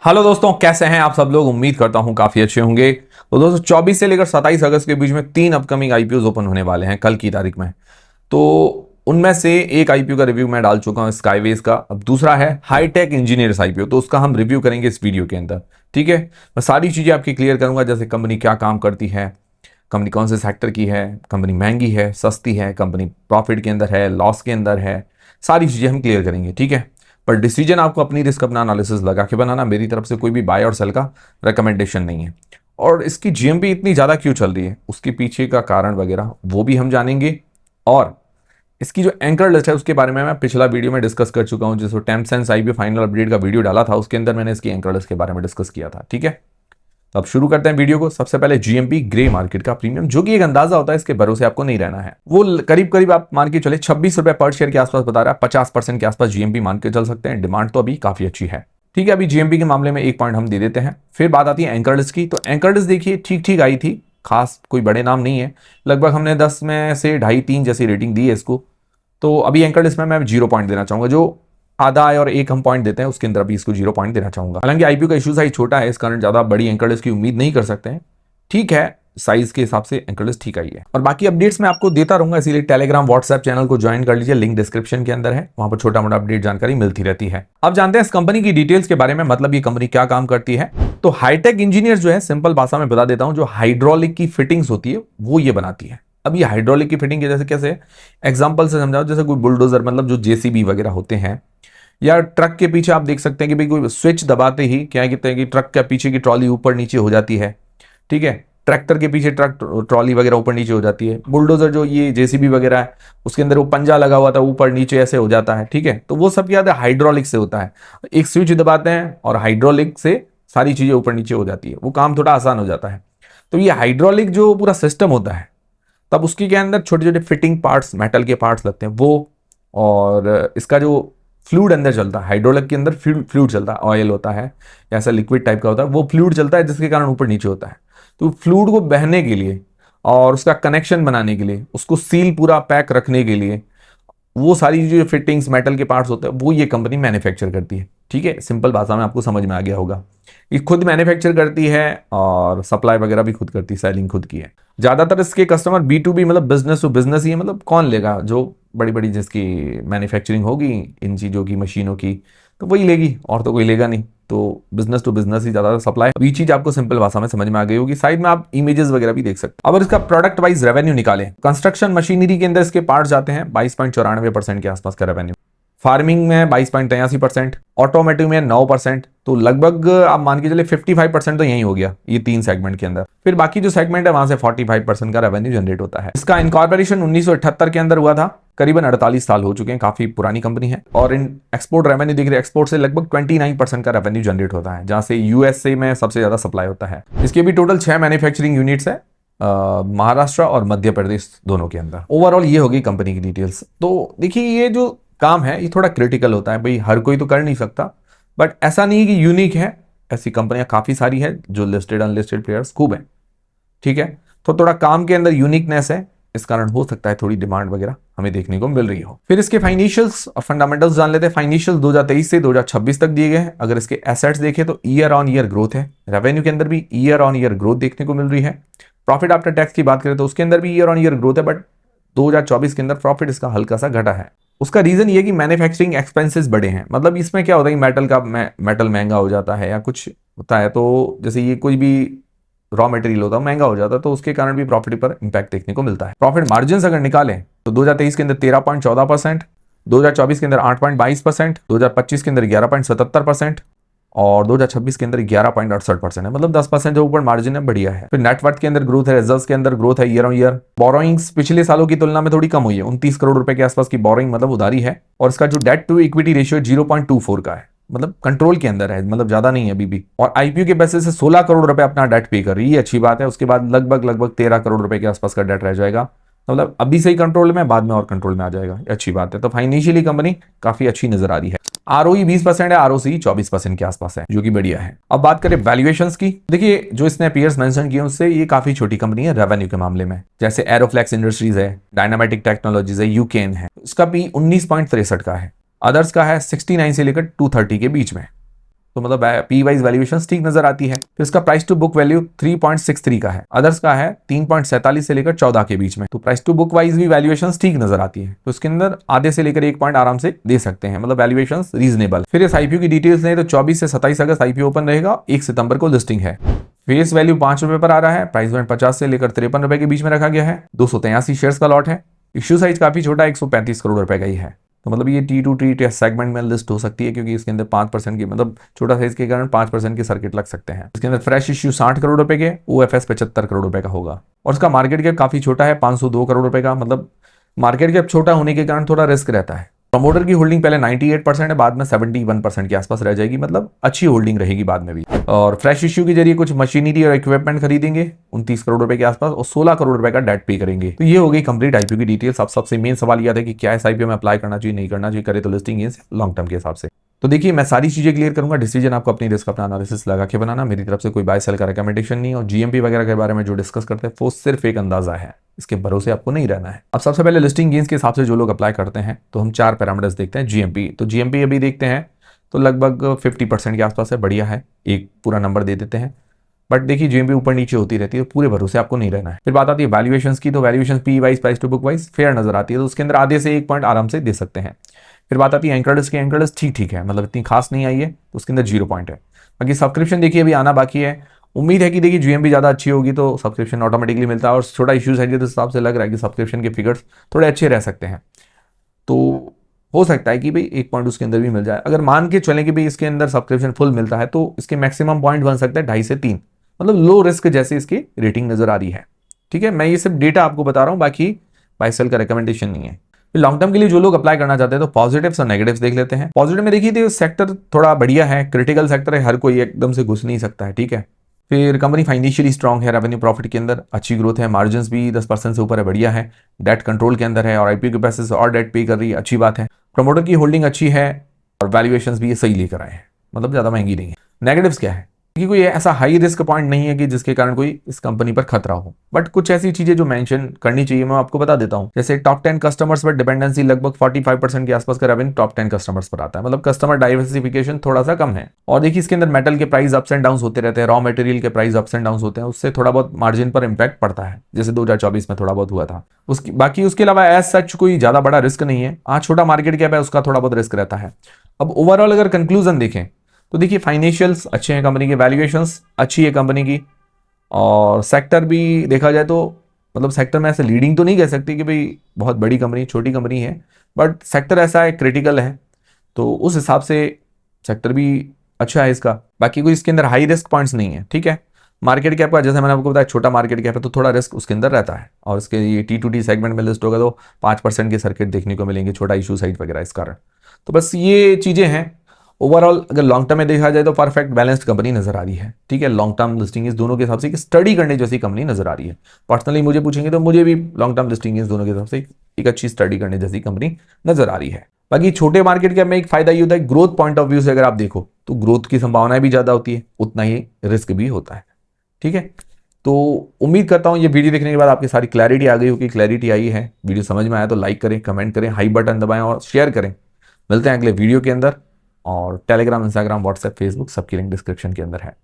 Hello दोस्तों, कैसे हैं आप सब लोग। उम्मीद करता हूं काफी अच्छे होंगे। तो दोस्तों 24 से लेकर 27 अगस्त के बीच में 3 अपकमिंग आईपीओ ओपन होने वाले हैं कल की तारीख में। तो उनमें से एक आईपीओ का रिव्यू मैं डाल चुका हूं, स्काईवेज का। अब दूसरा है हाईटेक इंजीनियर्स आईपीओ, तो उसका हम रिव्यू करेंगे इस वीडियो के अंदर। ठीक है, मैं सारी चीजें आपकी क्लियर करूंगा, जैसे कंपनी क्या काम करती है, कंपनी कौन से सेक्टर की है, कंपनी महंगी है सस्ती है, कंपनी प्रॉफिट के अंदर है लॉस के अंदर है, सारी चीजें हम क्लियर करेंगे। ठीक है, पर डिसीजन आपको अपनी रिस्क अपना एनालिसिस लगा के बनाना, मेरी तरफ से कोई भी बाय और सेल का रिकमेंडेशन नहीं है। और इसकी जीएमपी इतनी ज़्यादा क्यों चल रही है, उसके पीछे का कारण वगैरह वो भी हम जानेंगे। और इसकी जो एंकर लिस्ट है उसके बारे में मैं पिछला वीडियो में डिस्कस कर चुका हूं, जिसको टेम्पसेंस आईपीओ फाइनल अपडेट का वीडियो डाला था, उसके अंदर मैंने इसकी एंकर लिस्ट के बारे में डिस्कस किया था। ठीक है, तो अब शुरू करते हैं वीडियो को। सबसे पहले जीएमपी ग्रे मार्केट का प्रीमियम, जो कि एक अंदाजा होता है, इसके भरोसे आपको नहीं रहना है। वो करीब करीब आप मान के चले 26 रुपए पर शेयर के आसपास बता रहा है। 50% के आसपास जीएमपी मान के चल सकते हैं। डिमांड तो अभी काफी अच्छी है। ठीक है, अभी जीएमपी के मामले में एक पॉइंट हम दे देते हैं। फिर बात आती है एंकर लिस्ट की। तो एंकर लिस्ट देखिए ठीक ठीक आई थी, खास कोई बड़े नाम नहीं है। लगभग हमने 10 में से 2.5-3 जैसी रेटिंग दी है इसको। तो अभी एंकर लिस्ट में मैं 0 पॉइंट देना चाहूंगा। जो आधा है और एक हम पॉइंट देते हैं, उसके अंदर भी इसको 0 पॉइंट देना चाहूंगा। हालांकि आईपीओ का इशू साइज छोटा है, इस कारण ज्यादा बड़ी एंकर लिस्ट की उम्मीद नहीं कर सकते हैं। ठीक है, साइज के हिसाब से एंकर लिस्ट ठीक आई है। और बाकी अपडेट्स मैं आपको देता रहूंगा, इसीलिए टेलीग्राम व्हाट्सएप चैनल को ज्वाइन कर लीजिए, लिंक डिस्क्रिप्शन के अंदर है। वहां पर छोटा मोटा अपडेट जानकारी मिलती रहती है। अब जानते हैं इस कंपनी की डिटेल्स के बारे में, मतलब ये कंपनी क्या काम करती है। तो हाईटेक इंजीनियर जो है, सिंपल भाषा में बता देता हूं, जो हाइड्रोलिक की फिटिंग्स होती है वो ये बनाती है। अब ये हाइड्रोलिक की फिटिंग के जैसे कैसे एग्जाम्पल से समझाओ, जैसे कोई बुलडोजर मतलब जो जेसीबी वगैरह होते हैं, या ट्रक के पीछे आप देख सकते हैं कि भाई कोई स्विच दबाते ही क्या कहते हैं कि ट्रक के पीछे की ट्रॉली ऊपर नीचे हो जाती है। ठीक है, ट्रैक्टर के पीछे ट्रक ट्रॉली वगैरह ऊपर नीचे हो जाती है। बुलडोजर जो ये जेसीबी वगैरह है, उसके अंदर वो पंजा लगा हुआ था, ऊपर नीचे ऐसे हो जाता है। ठीक है, तो वो सब क्या है, हाइड्रोलिक से होता है। एक स्विच दबाते हैं और हाइड्रोलिक से सारी चीजें ऊपर नीचे हो जाती है, वो काम थोड़ा आसान हो जाता है। तो ये हाइड्रोलिक जो पूरा सिस्टम होता है, तब उसके के अंदर छोटे छोटे फिटिंग पार्ट्स, मेटल के पार्ट्स लगते हैं वो। और इसका जो फ्लूइड अंदर चलता है, हाइड्रोलिक के अंदर फ्लूइड चलता है, ऑयल होता है या ऐसा लिक्विड टाइप का होता है, वो फ्लूइड चलता है जिसके कारण ऊपर नीचे होता है। तो फ्लूइड को बहने के लिए और उसका कनेक्शन बनाने के लिए, उसको सील पूरा पैक रखने के लिए, वो सारी जो फिटिंग्स मेटल के पार्ट्स होते हैं वो ये कंपनी मैन्युफैक्चर करती है। ठीक है, सिंपल भाषा में आपको समझ में आ गया होगा। ये खुद मैन्युफैक्चर करती है और सप्लाई वगैरह भी खुद करती है, सेलिंग खुद की है। ज्यादातर इसके कस्टमर B2B मतलब बिजनेस टू बिजनेस ही है। मतलब कौन लेगा, जो बड़ी बड़ी जिसकी मैन्युफैक्चरिंग होगी इन चीजों की, मशीनों की, तो वही लेगी, और तो कोई लेगा नहीं। तो बिजनेस टू बिजनेस ही ज्यादा सप्लाई। अब ये चीज आपको सिंपल भाषा में समझ में आ गई होगी। साइड में आप इमेजेस वगैरह भी देख सकते हैं। अब इसका प्रोडक्ट वाइज रेवेन्यू निकालें, कंस्ट्रक्शन मशीनरी के अंदर इसके पार्ट जाते हैं 22.94% के आसपास का रेवेन्यू। फार्मिंग में 22.83%, ऑटोमेटिव में 9%। तो लगभग आप मान के चले 55% तो यही हो गया ये 3 सेगमेंट के अंदर। फिर बाकी जो सेगमेंट है वहां से 45% का रेवेन्यू जनरेट होता है। इसका इनकॉर्पोरेशन 1978 के अंदर हुआ था, करीबन 48 साल हो चुके हैं, काफी पुरानी कंपनी है। और इन एक्सपोर्ट रेवेन्यू देख रहे, एक्सपोर्ट से लगभग 29% का रेवेन्यू जनरेट होता है, जहां से यूएसए में सबसे ज्यादा सप्लाई होता है। इसके भी टोटल 6 मैन्युफैक्चरिंग यूनिट्स है, महाराष्ट्र और मध्य प्रदेश दोनों के अंदर। ओवरऑल ये होगी कंपनी की डिटेल्स। तो देखिए, ये जो काम है ये थोड़ा क्रिटिकल होता है भाई, हर कोई तो कर नहीं सकता, बट ऐसा नहीं है कि यूनिक है। ऐसी कंपनियां काफी सारी है जो लिस्टेड अनलिस्टेड प्लेयर्स खूब हैं। ठीक है, तो थोड़ा काम के अंदर यूनिकनेस है, इस कारण हो सकता है थोड़ी डिमांड वगैरह हमें देखने को मिल रही हो। फिर इसके फाइनेंशियल्स और फंडामेंटल्स जान लेते हैं। फाइनेंशियल 2023 से 2026 तक दिए गए हैं। अगर इसके एसेट्स देखें तो ईयर ऑन ईयर ग्रोथ है, रेवेन्यू के अंदर भी ईयर ऑन ईयर ग्रोथ देखने को मिल रही है। प्रॉफिट आफ्टर टैक्स की बात करें तो उसके अंदर भी ईयर ऑन ईयर ग्रोथ है, बट 2024 के अंदर प्रॉफिट इसका हल्का सा घटा है। उसका रीजन ये कि मैन्युफैक्चरिंग एक्सपेंसेस बढ़े हैं। मतलब इसमें क्या होता है, मेटल महंगा हो जाता है या कुछ होता है, तो जैसे ये कोई भी रॉ मटेरियल होता है महंगा हो जाता है, तो उसके कारण भी प्रॉफिट पर इंपैक्ट देखने को मिलता है। प्रॉफिट मार्जिन अगर निकालें तो 2023 के अंदर 13.14%, 2024 के अंदर 8.22%, 2025 के अंदर 11.77% और 2026 के अंदर 11.68% है। मतलब 10% जो ऊपर मार्जिन है, बढ़िया है। फिर नेटवर्थ के अंदर ग्रोथ है, रिजर्व्स के अंदर ग्रोथ है ईयर ऑन ईयर। बोरोइंग्स पिछले सालों की तुलना में थोड़ी कम हुई है, 29 करोड़ रुपए के आसपास की बोरोइंग मतलब उधारी है। और इसका जो डेट टू इक्विटी रेशियो 0.24 का है, मतलब कंट्रोल के अंदर है, मतलब ज्यादा नहीं है अभी भी। और आईपीओ के पैसे से 16 करोड़ रुपए अपना डेट पे कर रही है, अच्छी बात है। उसके बाद लगभग 13 करोड़ रुपए के आसपास का डेट रह जाएगा। मतलब अभी सही कंट्रोल में, बाद में और कंट्रोल में आ जाएगा, अच्छी बात है। तो फाइनेंशियली कंपनी काफी अच्छी नजर आ रही है। आरओई 20% है, आरओसी 24% के आसपास है, जो कि बढ़िया है। अब बात करें वैल्यूएशंस की। देखिए, जो इसने पीयर्स मेंशन किए उससे ये काफी छोटी कंपनी है रेवेन्यू के मामले में। जैसे एरोफ्लेक्स इंडस्ट्रीज है, डायनामेटिक टेक्नोलॉजीज है, यूकेन है, उसका भी 19.63 का है। अदर्स का है 69 से लेकर 230 के बीच में। तो मतलब पी वाइज वैल्यूएशन ठीक नजर आती है। फिर इसका प्राइस टू बुक वैल्यू 3.63 का है, अदर्स का है 3.47 से लेकर 14 के बीच में। तो प्राइस टू बुक वाइज भी वैल्यूएशन ठीक नजर आती है, तो उसके अंदर आधे से लेकर 1 पॉइंट आराम से दे सकते हैं, मतलब वैल्यूएशन रीजनेबल। फिर इस आईपीओ की डिटेल्स नहीं तो 24 से 27 अगस्त आईपीओ ओपन रहेगा, 1 सितंबर को लिस्टिंग है। फेस वैल्यू 5 रुपए पर आ रहा है, प्राइस बैंड 50 से लेकर 53 रुपए के बीच में रखा गया है। 283 शेयर्स का लॉट है, इश्यू साइज काफी छोटा 135 करोड़ रुपए का ही है। तो मतलब ये T2T टेस्ट सेगमेंट में लिस्ट हो सकती है, क्योंकि इसके अंदर 5% की, मतलब छोटा साइज के कारण 5% के सर्किट लग सकते हैं। इसके अंदर फ्रेश इश्यू 60 करोड़ रुपए के, OFS 75 करोड़ रुपए का होगा, और उसका मार्केट कैप काफी छोटा है 502 करोड़ रुपए का। मतलब मार्केट कैप छोटा होने के कारण थोड़ा रिस्क रहता है। प्रमोटर की होल्डिंग पहले 98% है, बाद में 71% के आसपास रह जाएगी, मतलब अच्छी होल्डिंग रहेगी बाद में भी। और फ्रेश इश्यू के जरिए कुछ मशीनरी और इक्विपमेंट खरीदेंगे 29 करोड़ रुपए के आसपास, और 16 करोड़ रुपए का डेट पे करेंगे। तो ये हो गई कंप्लीट आईपीओ की डिटेल्स। अब सबसे मेन सवाल यह है कि क्या इस आईपीओ में अप्लाई करना चाहिए, नहीं करना चाहिए, करे तो लिस्टिंग गेन्स लॉन्ग टर्म के हिसाब से। तो देखिए मैं सारी चीजें क्लियर करूंगा, डिसीजन आपको अपनी रिस्क अपना एनालिसिस लगा के बनाना। मेरी तरफ से कोई बाय सेल का रिकमेंडेशन नहीं, और जीएमपी वगैरह के बारे में जो डिस्कस करते हैं वो सिर्फ एक अंदाजा है, इसके भरोसे आपको नहीं रहना है। अब सबसे पहले लिस्टिंग गेन्स के हिसाब से जो लोग अप्लाई करते हैं, तो हम 4 पैरामीटर्स देखते हैं। जीएमपी, तो जीएमपी अभी देखते हैं तो लगभग 50% के आसपास है, बढ़िया है, एक पूरा नंबर दे देते हैं। बट देखिए जीएमपी ऊपर नीचे होती रहती है, तो पूरे भरोसे आपको नहीं रहना है। फिर बात आती है वैल्यूएशंस की, तो valuation P wise price to book wise fair नजर आती है, तो उसके अंदर आधे से 1 पॉइंट आराम से दे सकते हैं। फिर बात आती है एंकर्स की, एंकर्स ठीक ठीक है, मतलब इतनी खास नहीं आई है, तो उसके अंदर 0 पॉइंट है। बाकी सब्सक्रिप्शन देखिए अभी आना बाकी है, उम्मीद है कि देखिए जीएमपी ज़्यादा अच्छी होगी तो सब्सक्रिप्शन ऑटोमेटिकली मिलता है, और छोटा इश्यूज है जिस हिसाब से लग रहा है कि सब्सक्रिप्शन के फिगर्स थोड़े अच्छे रह सकते हैं, तो हो सकता है कि भाई 1 पॉइंट उसके अंदर भी मिल जाए। अगर मान के चलें कि भाई इसके अंदर सब्सक्रिप्शन फुल मिलता है, तो इसके मैक्सिमम पॉइंट बन सकता है 2.5 से 3, मतलब लो रिस्क जैसे इसकी रेटिंग नजर आ रही है। ठीक है, मैं ये सिर्फ डेटा आपको बता रहा हूँ, बाकी बाय सेल का रिकमेंडेशन नहीं है। लॉन्ग टर्म के लिए जो लोग अप्लाई करना चाहते हैं तो पॉजिटिव्स और नेगेटिव्स देख लेते हैं। पॉजिटिव में देखिए तो सेक्टर थोड़ा बढ़िया है, क्रिटिकल सेक्टर है, हर कोई एकदम से घुस नहीं सकता है। ठीक है, फिर कंपनी फाइनेंशियली स्ट्रांग है, रेवेन्यू प्रॉफिट के अंदर अच्छी ग्रोथ है, मार्जिन्स भी 10% से ऊपर है, बढ़िया है, डेट कंट्रोल के अंदर है, और आईपीओ के पैसे से और डेट पे कर रही है, अच्छी बात है। प्रमोटर की होल्डिंग अच्छी है, और वैल्यूएशंस भी ये सही लेकर आए हैं, मतलब ज़्यादा महंगी नहीं है। नेगेटिव्स क्या है कि कोई ऐसा हाई रिस्क पॉइंट नहीं है कि जिसके कारण कोई इस कंपनी पर खतरा हो, बट कुछ ऐसी चीजें जो मेंशन करनी चाहिए मैं आपको बता देता हूं। जैसे टॉप 10 कस्टमर्स पर डिपेंडेंसी लगभग 45% के आसपास का रेवेन्यू टॉप 10 कस्टमर्स पर आता है, मतलब कस्टमर डाइवर्सिफिकेशन थोड़ा सा कम है। और देखिए इसके अंदर मेटल के प्राइस अप्स एंड डाउन होते रहते हैं, रॉ मटेरियल के प्राइस अप्स एंड डाउन होते हैं, उससे थोड़ा बहुत मार्जिन पर इंपैक्ट पड़ता है, जैसे 2024 में थोड़ा बहुत हुआ था। उसकी बाकी उसके अलावा एज सच कोई ज्यादा बड़ा रिस्क नहीं है। हाँ, छोटा मार्केट कैप है, उसका थोड़ा बहुत रिस्क रहता है। अब ओवरऑल अगर कंक्लूजन देखें तो देखिए फाइनेंशियल्स अच्छे हैं कंपनी के, वैल्यूएशंस अच्छी है कंपनी की, और सेक्टर भी देखा जाए तो मतलब सेक्टर में ऐसे लीडिंग तो नहीं कह सकती कि भाई बहुत बड़ी कंपनी, छोटी कंपनी है, बट सेक्टर ऐसा है क्रिटिकल है, तो उस हिसाब से सेक्टर भी अच्छा है इसका। बाकी कोई इसके अंदर हाई रिस्क पॉइंट्स नहीं है। ठीक है, मार्केट कैप का जैसे मैंने आपको बताया छोटा मार्केट कैप है, तो थोड़ा रिस्क उसके अंदर रहता है, और इसके ये T2T सेगमेंट में लिस्ट होगा तो 5% के सर्किट देखने को मिलेंगे, छोटा इशू साइड वगैरह इस कारण। तो बस ये चीजें हैं। ओवरऑल अगर लॉन्ग टर्म में देखा जाए तो परफेक्ट बैलेंस्ड कंपनी नजर आ रही है। ठीक है, लॉन्ग टर्म लिस्टिंग इस दोनों के हिसाब से स्टडी करने जैसी कंपनी नजर आ रही है। पर्सनली मुझे पूछेंगे तो मुझे भी लॉन्ग टर्म लिस्टिंग इस दोनों के हिसाब से एक अच्छी स्टडी करने जैसी कंपनी नजर आ रही है। बाकी छोटे मार्केट कैप में एक फायदा ये होता है, ग्रोथ पॉइंट ऑफ व्यू से अगर आप देखो तो ग्रोथ की संभावनाएं भी ज्यादा होती है, उतना ही रिस्क भी होता है। ठीक है, तो उम्मीद करता हूं ये वीडियो देखने के बाद आपकी सारी क्लैरिटी आ गई होगी। क्लैरिटी आई है, वीडियो समझ में आया तो लाइक करें, कमेंट करें, हाई बटन दबाएं और शेयर करें। मिलते हैं अगले वीडियो के अंदर, और टेलीग्राम, इंस्टाग्राम, व्हाट्सएप, फेसबुक सबकी लिंक डिस्क्रिप्शन के अंदर है।